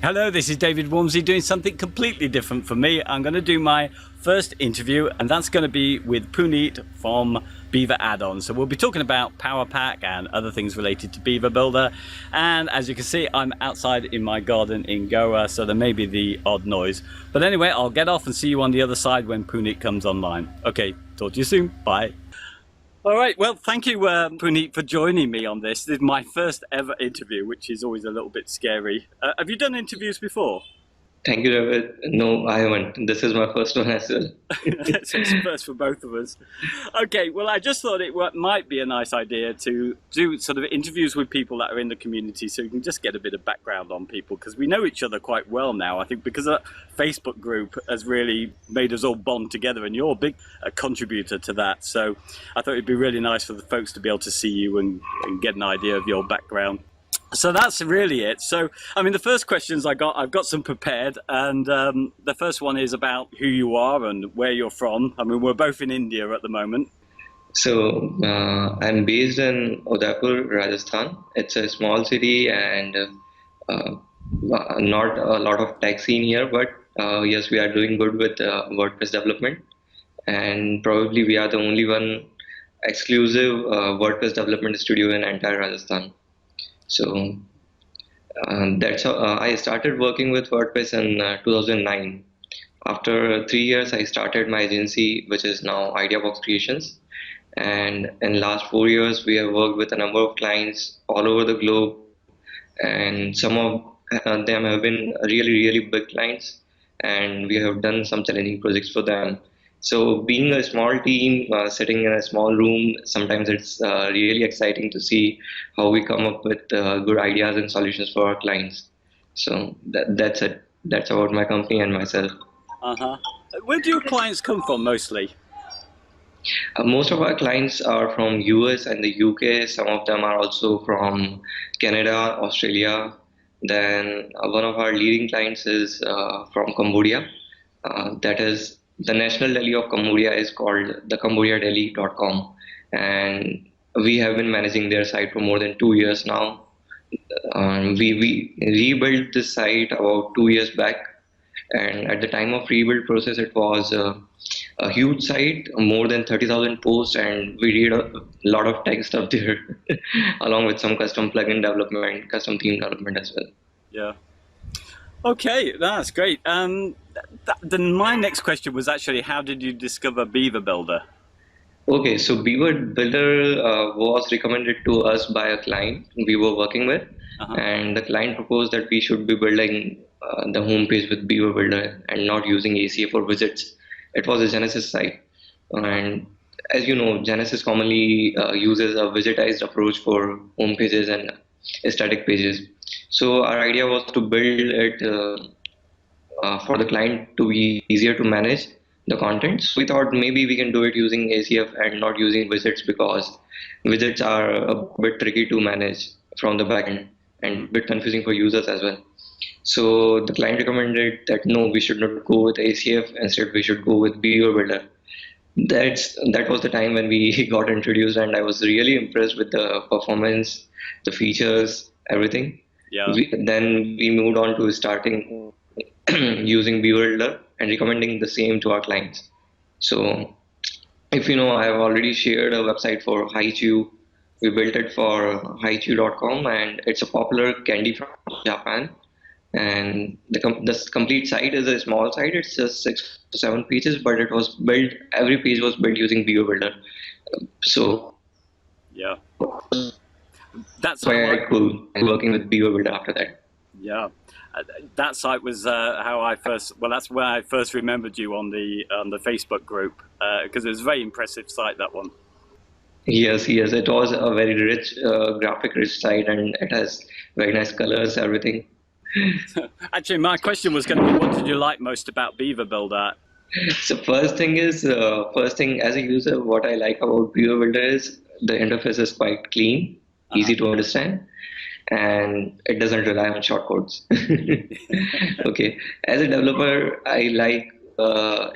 Hello, this is David Waumsley doing something completely different for me. I'm going to do my first interview, and that's going to be with Puneet from Beaver Addons. So we'll be talking about PowerPack and other things related to Beaver Builder. And as you can see, I'm outside in my garden in Goa, so there may be the odd noise. But anyway, I'll get off and see you on the other side when Puneet comes online. Okay, talk to you soon. Bye. All right, well, thank you, Puneet, for joining me on this. This is my first ever interview, which is always a little bit scary. Have you done interviews before? Thank you, David. No, I haven't. This is my first one as well. So it's first for both of us. Okay, well, I just thought it might be a nice idea to do sort of interviews with people that are in the community so you can just get a bit of background on people, because we know each other quite well now. I think because a Facebook group has really made us all bond together, and you're a big contributor to that. So I thought it'd be really nice for the folks to be able to see you and get an idea of your background. So that's really it. So, I mean, the first questions I've got some prepared, and the first one is about who you are and where you're from. I mean, we're both in India at the moment. So I'm based in Udaipur, Rajasthan. It's a small city and not a lot of tech scene here, but yes, we are doing good with WordPress development, and probably we are the only one exclusive WordPress development studio in entire Rajasthan. So that's how I started working with WordPress in 2009. After 3 years, I started my agency, which is now IdeaBox Creations. And in last 4 years, we have worked with a number of clients all over the globe. And some of them have been really, really big clients. And we have done some challenging projects for them. So being a small team, sitting in a small room, sometimes it's really exciting to see how we come up with good ideas and solutions for our clients. So that's it. That's about my company and myself. Where do your clients come from mostly? Most of our clients are from US and the UK. Some of them are also from Canada, Australia. Then one of our leading clients is from Cambodia. That is the national Delhi of Cambodia is called the CambodiaDelhi.com, and we have been managing their site for more than 2 years now. We rebuilt this site about 2 years back, and at the time of rebuild process, it was a huge site, more than 30,000 posts, and we did a lot of tech stuff there, along with some custom plugin development, custom theme development as well. Yeah. Okay, that's great. Then my next question was actually, how did you discover Beaver Builder? Okay, so Beaver Builder was recommended to us by a client we were working with, and the client proposed that we should be building the homepage with Beaver Builder and not using ACF or widgets. It was a Genesis site, and as you know, Genesis commonly uses a widgetized approach for home pages and static pages. So our idea was to build it for the client to be easier to manage the content. So we thought maybe we can do it using ACF and not using widgets, because widgets are a bit tricky to manage from the backend and a bit confusing for users as well. So the client recommended that no, we should not go with ACF. Instead, we should go with Beaver Builder. That was the time when we got introduced, and I was really impressed with the performance, the features, everything. Yeah. Then we moved on to starting using Beaver Builder and recommending the same to our clients. So if you know, I have already shared a website for Haichu. We built it for haichu.com, and it's a popular candy from Japan. And the complete site is a small site. It's just 6 to 7 pages, but it was built, every page was built using Beaver Builder. So yeah, that's quite cool. And working with Beaver Builder after that. Yeah, that site was how I first. Well, that's where I first remembered you on the Facebook group, because it was a very impressive site, that one. Yes, it was a very rich, graphic-rich site, and it has very nice colors, everything. Actually, my question was going to be, what did you like most about Beaver Builder? So first thing as a user, what I like about Beaver Builder is the interface is quite clean, easy to understand, and it doesn't rely on shortcodes. Okay, as a developer, I like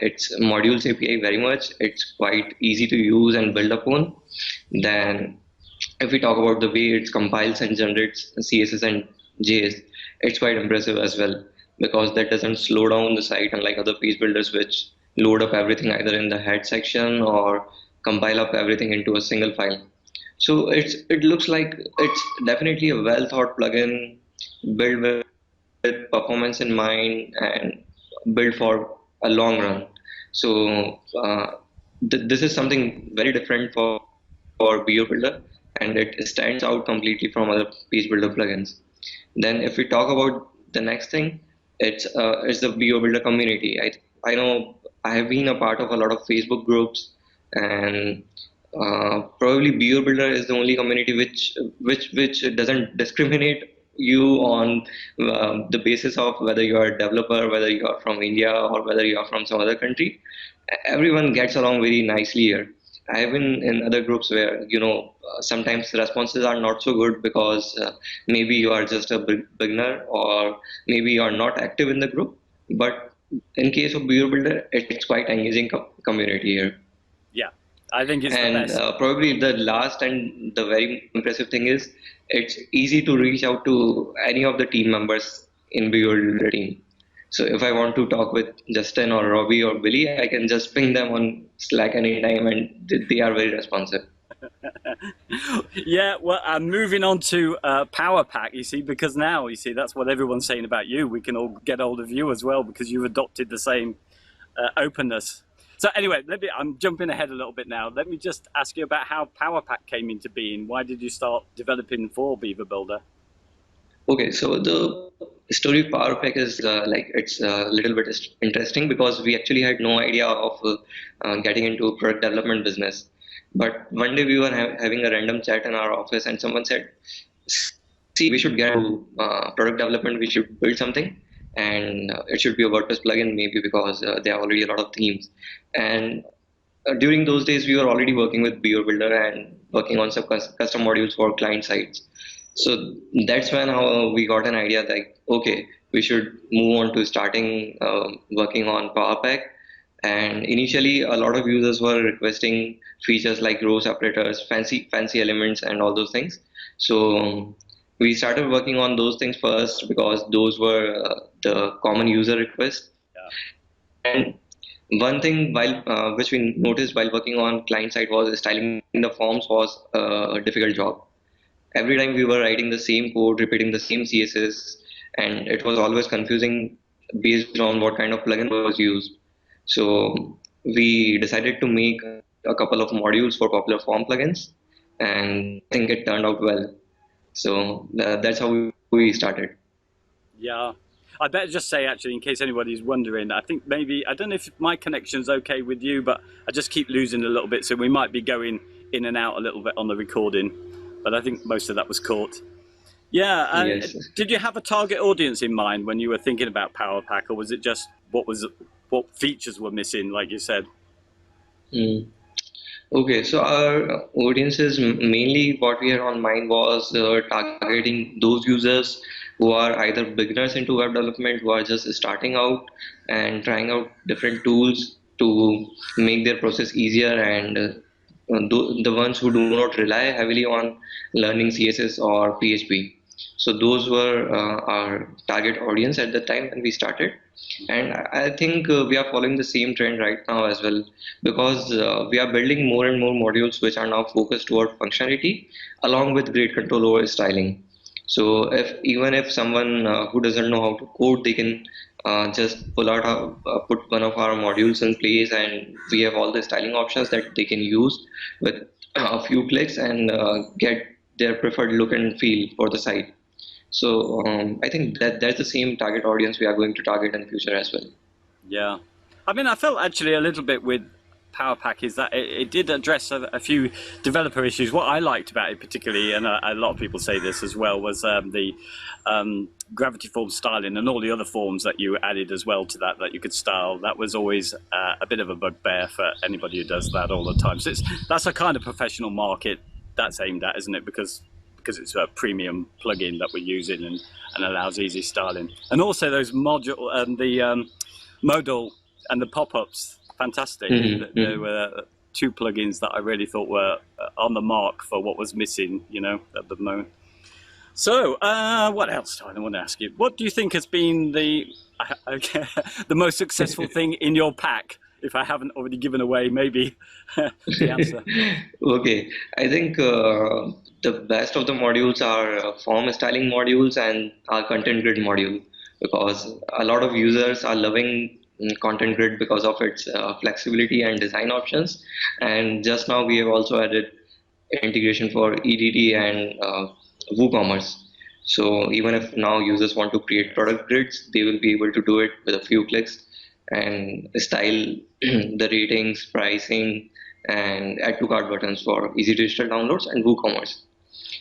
its modules API very much. It's quite easy to use and build upon. Then if we talk about the way it compiles and generates CSS and JS, it's quite impressive as well, because that doesn't slow down the site unlike other page builders which load up everything either in the head section or compile up everything into a single file. So it looks like it's definitely a well thought plugin, built with performance in mind and built for a long run. So this is something very different for Beaver Builder, and it stands out completely from other page builder plugins. Then if we talk about the next thing, it's the Beaver Builder community. I know I have been a part of a lot of Facebook groups, and probably Beaver Builder is the only community which doesn't discriminate you on the basis of whether you are a developer, whether you are from India, or whether you are from some other country. Everyone gets along very nicely here. I have been in other groups where, sometimes the responses are not so good because maybe you are just a beginner, or maybe you are not active in the group. But in case of Beaver Builder, it's quite engaging community here. Yeah, I think it's And the best. Probably the last and the very impressive thing is it's easy to reach out to any of the team members in Beaver Builder team. So if I want to talk with Justin or Robbie or Billy, I can just ping them on Slack anytime, and they are very responsive. Yeah, well, I'm moving on to PowerPack, you see, because now, you see, that's what everyone's saying about you. We can all get hold of you as well because you've adopted the same openness. So anyway, I'm jumping ahead a little bit now. Let me just ask you about how PowerPack came into being. Why did you start developing for Beaver Builder? Okay, so the story of PowerPack is it's a little bit interesting because we actually had no idea of getting into product development business. But one day we were having a random chat in our office, and someone said, "See, we should get into product development. We should build something, and it should be a WordPress plugin, maybe because there are already a lot of themes." And during those days, we were already working with Beaver Builder and working on some custom modules for client sites. So that's when we got an idea like, okay, we should move on to starting working on PowerPack. And initially, a lot of users were requesting features like row separators, fancy elements, and all those things. So we started working on those things first because those were the common user requests. Yeah. And one thing which we noticed while working on client side was styling the forms was a difficult job. Every time we were writing the same code, repeating the same CSS, and it was always confusing based on what kind of plugin was used. So we decided to make a couple of modules for popular form plugins, and I think it turned out well. So that's how we started. Yeah. I better just say, actually, in case anybody's wondering, I think maybe, I don't know if my connection's okay with you, but I just keep losing a little bit, so we might be going in and out a little bit on the recording. But I think most of that was caught. Yeah. Yes. Did you have a target audience in mind when you were thinking about PowerPack, or was it just what features were missing, like you said? Okay, so our audiences, mainly what we had on mind was targeting those users who are either beginners into web development, who are just starting out and trying out different tools to make their process easier, and the ones who do not rely heavily on learning CSS or PHP. So those were our target audience at the time when we started. And I think we are following the same trend right now as well, because we are building more and more modules which are now focused toward functionality along with great control over styling. So even if someone who doesn't know how to code, they can just put one of our modules in place, and we have all the styling options that they can use with a few clicks and get their preferred look and feel for the site. So I think that's the same target audience we are going to target in future as well. Yeah. I mean, I felt actually a little bit with PowerPack is that it did address a few developer issues. What I liked about it particularly, and a lot of people say this as well, was the gravity form styling and all the other forms that you added as well to that you could style. That was always a bit of a bugbear for anybody who does that all the time. So that's a kind of professional market that's aimed at, isn't it? Because it's a premium plugin that we're using and allows easy styling. And also those module and the modal and the pop-ups, fantastic. There were two plugins that I really thought were on the mark for what was missing, at the moment. So, what else do I want to ask you? What do you think has been the the most successful thing in your pack? If I haven't already given away, maybe the answer. Okay, I think the best of the modules are form styling modules and our content grid module, because a lot of users are loving content grid because of its flexibility and design options. And just now we have also added integration for EDT and WooCommerce. So even if now users want to create product grids, they will be able to do it with a few clicks and style the ratings, pricing, and add to cart buttons for easy digital downloads and WooCommerce.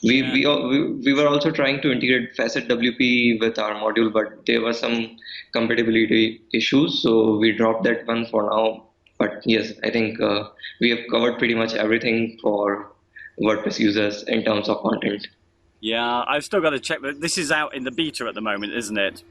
Yeah. We were also trying to integrate Facet WP with our module, but there were some compatibility issues, so we dropped that one for now. But yes, I think we have covered pretty much everything for WordPress users in terms of content. Yeah, I've still got to check that. This is out in the beta at the moment, isn't it?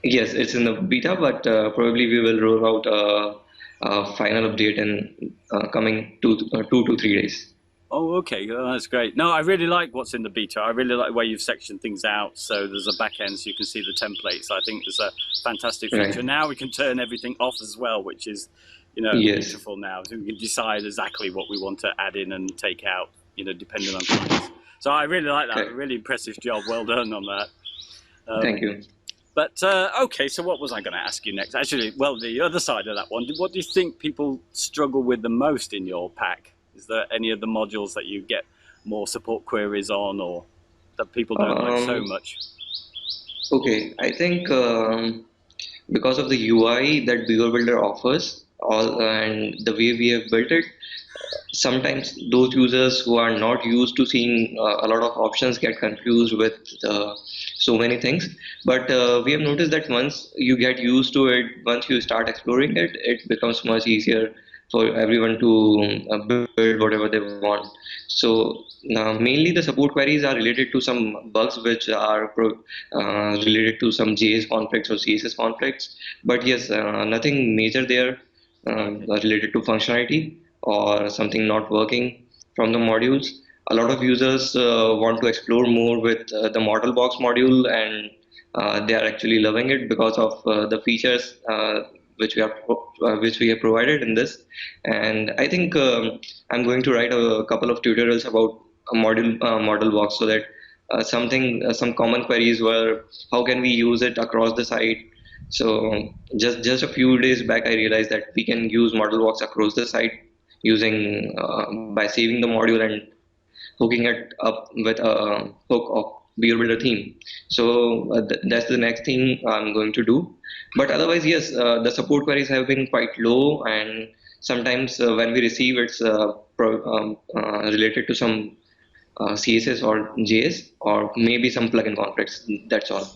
Yes, it's in the beta, but probably we will roll out a final update in coming 2 to 3 days. Oh, okay, that's great. No, I really like what's in the beta. I really like the way you've sectioned things out. So there's a back end, so you can see the templates. I think it's a fantastic feature. Right. Now we can turn everything off as well, which is, Yes. beautiful now. So we can decide exactly what we want to add in and take out, depending on clients. So I really like that. Okay. Really impressive job. Well done on that. Thank you. But okay, so what was I going to ask you next? Actually, well, the other side of that one. What do you think people struggle with the most in your pack? Is there any of the modules that you get more support queries on, or that people don't like so much? Okay, I think because of the UI that Beaver Builder offers, and the way we have built it, sometimes those users who are not used to seeing a lot of options get confused with so many things. But we have noticed that once you get used to it, once you start exploring it, it becomes much easier for everyone to build whatever they want. So mainly the support queries are related to some bugs which are related to some JS conflicts or CSS conflicts. But yes, nothing major there related to functionality or something not working from the modules. A lot of users want to explore more with the model box module, and they are actually loving it because of the features which we have provided in this. And I think I'm going to write a couple of tutorials about a model box, so that some common queries were how can we use it across the site. So just a few days back, I realized that we can use model box across the site using by saving the module and hooking it up with a hook of Beaver Builder theme. So that's the next thing I'm going to do. But otherwise, yes, the support queries have been quite low, and sometimes when we receive, it's related to some CSS or JS, or maybe some plugin conflicts. That's all.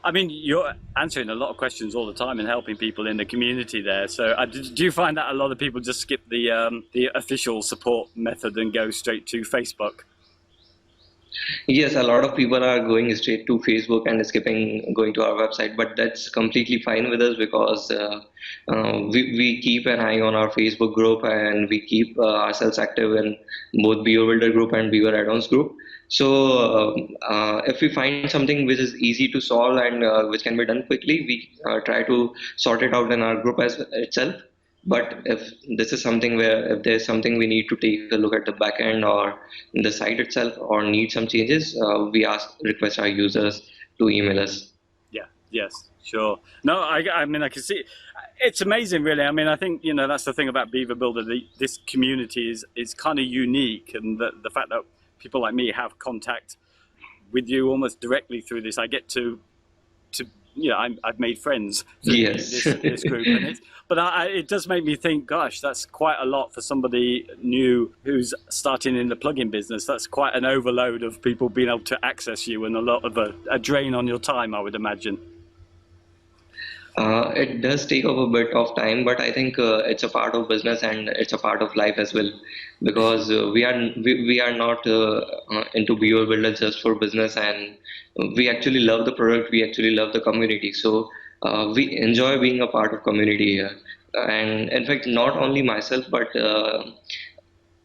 I mean, you're answering a lot of questions all the time and helping people in the community there. So, do you find that a lot of people just skip the official support method and go straight to Facebook? Yes, a lot of people are going straight to Facebook and skipping going to our website, but that's completely fine with us because we keep an eye on our Facebook group, and we keep ourselves active in both Beaver Builder group and Beaver Addons group. So if we find something which is easy to solve and which can be done quickly, we try to sort it out in our group as itself. But if this is something where if there's something we need to take a look at the backend or the site itself or need some changes, we request our users to email us. Yeah, yes, sure. No, I mean, I can see it's amazing, really. I mean, I think, that's the thing about Beaver Builder. This community is kind of unique, and the fact that people like me have contact with you almost directly through this. I get to I've made friends through Yes. this group, and it does make me think, gosh, that's quite a lot for somebody new who's starting in the plugin business. That's quite an overload of people being able to access you, and a lot of a drain on your time, I would imagine. It does take up a bit of time, but I think it's a part of business and it's a part of life as well, because we are not into Beaver Builder just for business, and we actually love the product. We actually love the community, so we enjoy being a part of community here. And in fact, not only myself, but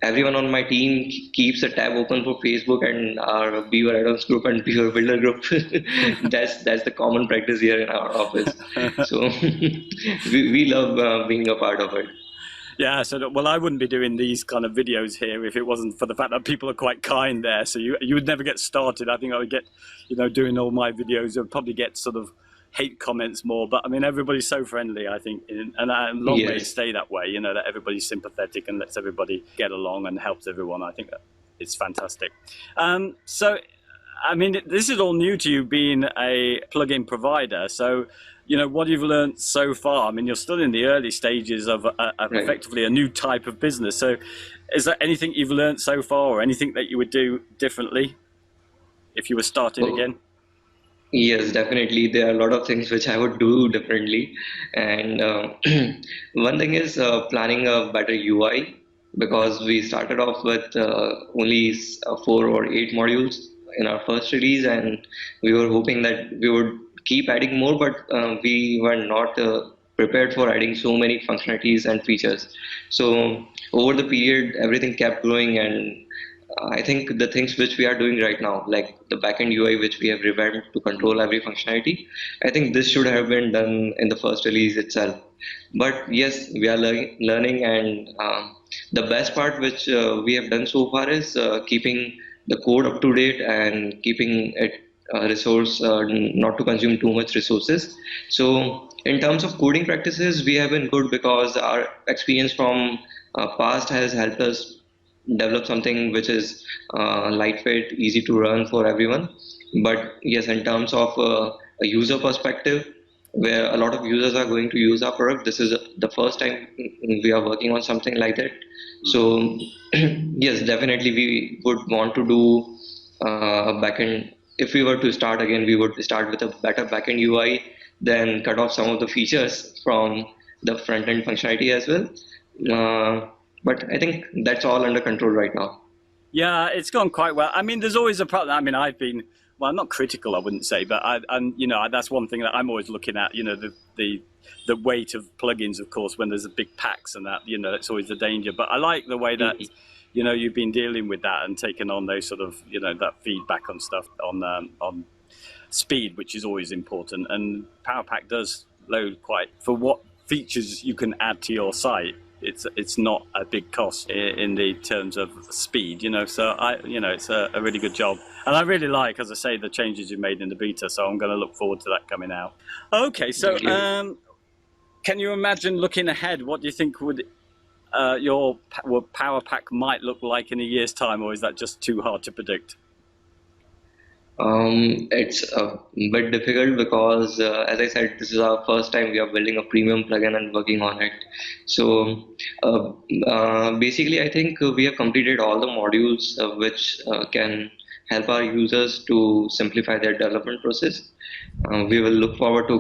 everyone on my team keeps a tab open for Facebook and our Beaver Addons group and Beaver Builder group. That's the common practice here in our office. So we love being a part of it. Yeah, so well, I wouldn't be doing these kind of videos here if it wasn't for the fact that people are quite kind there. So you would never get started. I think I would get, doing all my videos, I'd probably get sort of hate comments more. But I mean, everybody's so friendly, I think, and long may it stay that way. That everybody's sympathetic and lets everybody get along and helps everyone. I think that it's fantastic. So, I mean, this is all new to you being a plugin provider. So, what you've learned so far. I mean, you're still in the early stages of effectively a new type of business. So is there anything you've learned so far or anything that you would do differently if you were starting again? Yes, definitely. There are a lot of things which I would do differently. And one thing is planning a better UI, because we started off with only 4 or 8 modules in our first release, and we were hoping that we would keep adding more, but we were not prepared for adding so many functionalities and features. So over the period, everything kept growing, and I think the things which we are doing right now, like the backend UI, which we have revamped to control every functionality, I think this should have been done in the first release itself. But yes, we are learning, and the best part which we have done so far is keeping the code up to date and keeping it resource not to consume too much resources. So in terms of coding practices, we have been good because our experience from past has helped us develop something which is lightweight, easy to run for everyone. But yes, in terms of a user perspective, where a lot of users are going to use our product, this is the first time we are working on something like that. So yes, definitely we would want to do a backend. If we were to start again, we would start with a better backend UI, then cut off some of the features from the front end functionality as well. But I think that's all under control right now. Yeah, it's gone quite well. I mean, there's always a problem. I mean, I've been, well, not critical, I wouldn't say, but that's one thing that I'm always looking at. The weight of plugins, of course, when there's a big packs and that, that's always the danger. But I like the way that you've been dealing with that and taking on those sort of that feedback on stuff on speed, which is always important. And PowerPack does load quite for what features you can add to your site. It's not a big cost in the terms of speed, so it's a really good job, and I really like, as I say, the changes you made in the beta, so I'm going to look forward to that coming out. Okay, so can you imagine looking ahead? What do you think would your PowerPack might look like in a year's time, or is that just too hard to predict? It's a bit difficult because, as I said, this is our first time we are building a premium plugin and working on it. So basically, I think we have completed all the modules which can help our users to simplify their development process. We will look forward to a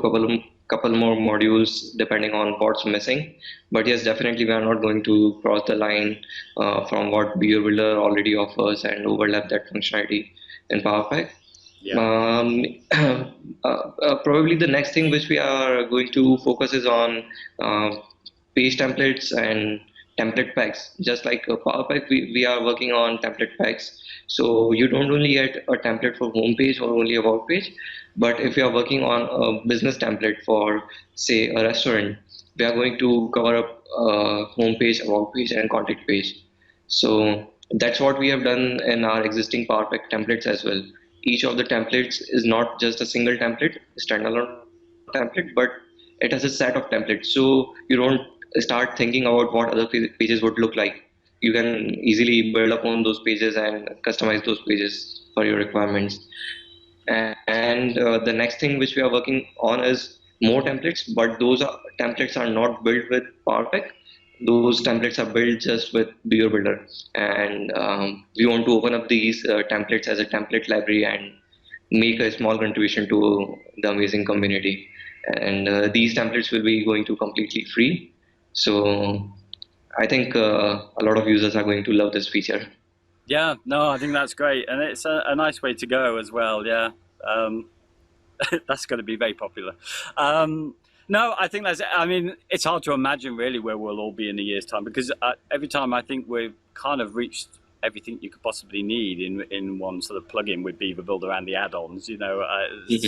couple more modules depending on what's missing. But yes, definitely we are not going to cross the line from what Beaver Builder already offers and overlap that functionality in PowerPack. Yeah. Probably the next thing which we are going to focus is on page templates and template packs. Just like PowerPack, we are working on template packs. So you don't only get a template for home page or only about page, but if you are working on a business template for, say, a restaurant, we are going to cover up home page, about page, and contact page. So that's what we have done in our existing PowerPack templates as well. Each of the templates is not just a single template, a standalone template, but it has a set of templates. So you don't start thinking about what other pages would look like. You can easily build upon those pages and customize those pages for your requirements. And the next thing which we are working on is more templates, but those templates are not built with PowerPack. Those templates are built just with Beaver Builder, and we want to open up these templates as a template library and make a small contribution to the amazing community. And these templates will be going to completely free. So I think a lot of users are going to love this feature. Yeah, no, I think that's great, and it's a nice way to go as well. Yeah, that's going to be very popular. No, I think that's. I mean, it's hard to imagine really where we'll all be in a year's time, because every time I think we've kind of reached everything you could possibly need in one sort of plugin with Beaver Builder and the add-ons.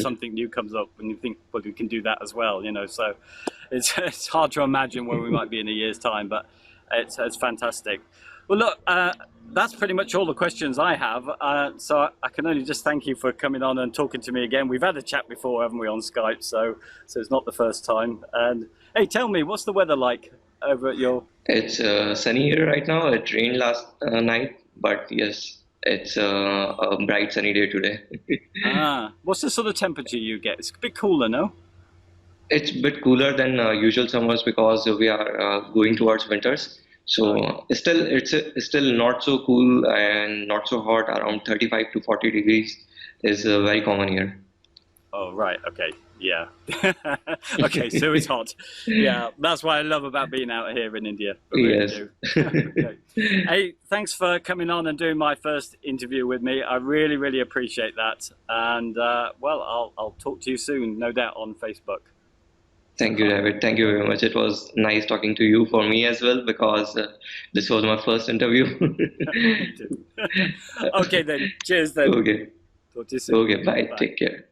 Something new comes up and you think, well, we can do that as well. So it's hard to imagine where we might be in a year's time, but it's fantastic. Well, look, that's pretty much all the questions I have. So I can only just thank you for coming on and talking to me again. We've had a chat before, haven't we, on Skype? So it's not the first time. And hey, tell me, what's the weather like over at your... It's sunny here right now. It rained last night, but yes, it's a bright sunny day today. What's the sort of temperature you get? It's a bit cooler, no? It's a bit cooler than usual summers because we are going towards winters. So it's still not so cool and not so hot. Around 35 to 40 degrees is very common here. Oh, right. Okay. Yeah. Okay. So it's hot. Yeah. That's what I love about being out here in India. Yes. Okay. Hey, thanks for coming on and doing my first interview with me. I really, really appreciate that. And well, I'll talk to you soon, no doubt, on Facebook. Thank you, David. Thank you very much. It was nice talking to you for me as well, because this was my first interview. Okay then. Cheers then. Okay. Talk to you soon. Okay, bye. Take care.